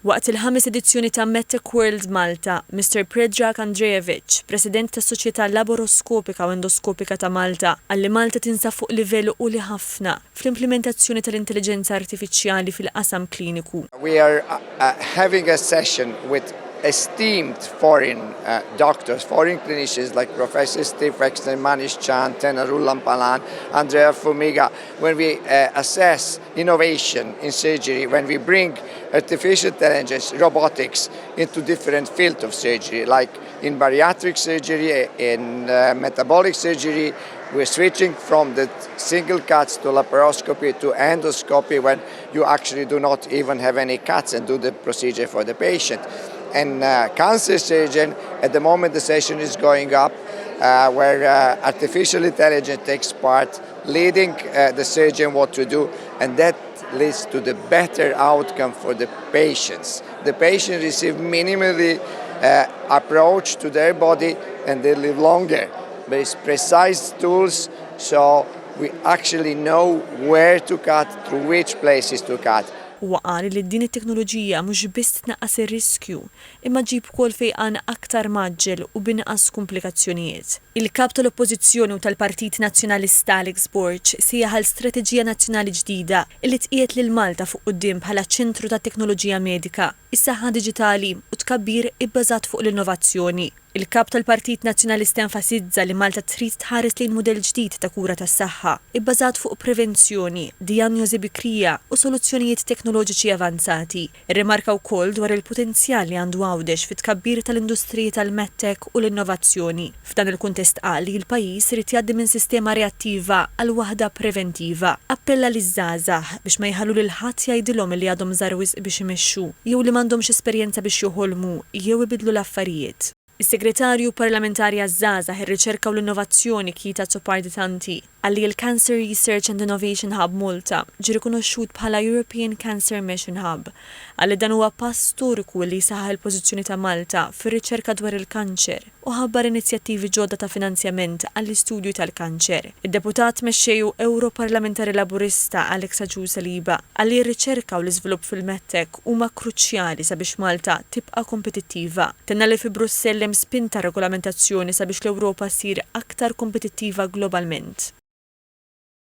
Waqt il-5 edizzjoni ta' MedTech World Malta, Mr. Predrag Andrejevic, President tas-Soċjetà Laboroskopika u Endoskopika ta' Malta, għalli Malta tinsab fuq livell għoli ħafna fl-implementazzjoni tal-intelligenza artifiċjali fil-qasam kliniku. We are having a session with esteemed foreign doctors, foreign clinicians like Professor Steve Wexner, Manish Chand, Tenarul Palan, Andrea Fumiga, when we assess innovation in surgery, when we bring artificial intelligence, robotics into different fields of surgery, like in bariatric surgery, in metabolic surgery. We're switching from the single cuts to laparoscopy to endoscopy when you actually do not even have any cuts and do the procedure for the patient. And cancer surgeon, at the moment the session is going up where artificial intelligence takes part, leading the surgeon what to do, and that leads to the better outcome for the patients. The patient receive minimally approach to their body and they live longer. But it's precise tools, so we actually know where to cut, through which places to cut. Waqal li din it-teknoloġija mhux biss tnaqqas ir-riskju, imma ġib ukoll fejn aktar maġġel u binqas komplikazzjonijiet. Il-kap tal-Oppożizzjoni u tal-Partit Nazzjonalista Alex Borg sieħal strateġija nazzjonali ġdida li tqiegħed lil Malta fuq quddiem bħala ċentru tat-teknoloġija medika, is-saħħa diġitali u tkabbir ibbażat fuq l-innovazzjoni. Il-kap tal-Partit Nazzjonalista enfasizza li Malta trid tħares lejn mudell ġdid ta' kura tas-saħħa, ibbażat fuq prevenzjoni, dijanjosi bikrija u soluzzjonijiet teknoloġiċi avanzati. Irrimarka wkoll dwar il-potenzjal li għandu għawdex fit-tkabbir tal-industriji tal-medtech u l-innovazzjoni. F'dan il-kuntest qal li l-pajjiż irid jgħaddi minn sistema reattiva għal waħda preventiva. Appella liż-żgħażagħ biex ma jħallu lil ħadd jgħidilhom li għadhom żgħar wisq biex imexxu, jew li m'għandhomx esperjenza biex joħolmu jew ibidlu l-affarijiet. Is-Segretarju Parlamentari għaż-żgħażagħ, ir-Riċerka u l-Innovazzjoni Kita Tsoparditanti għalli l-Cancer Research and Innovation Hub Malta ġi rikonoxxut bħala European Cancer Mission Hub, għalli dan huwa pass storiku li saħħa l-pożizzjoni ta' Malta fir-riċerka dwar il-kanċer u ħabbar inizjattivi ġodda ta' finanzjament għall-istudju tal-kanċer. Id-deputat mexxejju Europarlamentari Laburista Alex Aġu Saliba għalli r-riċerka u l-iżvilupp fil-medtech huma kruċjali sabiex Malta tibqa' kompetittiva. Tenna li fi Brussell hemm spinta regolamentazzjoni sabiex l-Ewropa ssir aktar kompetittiva globalment.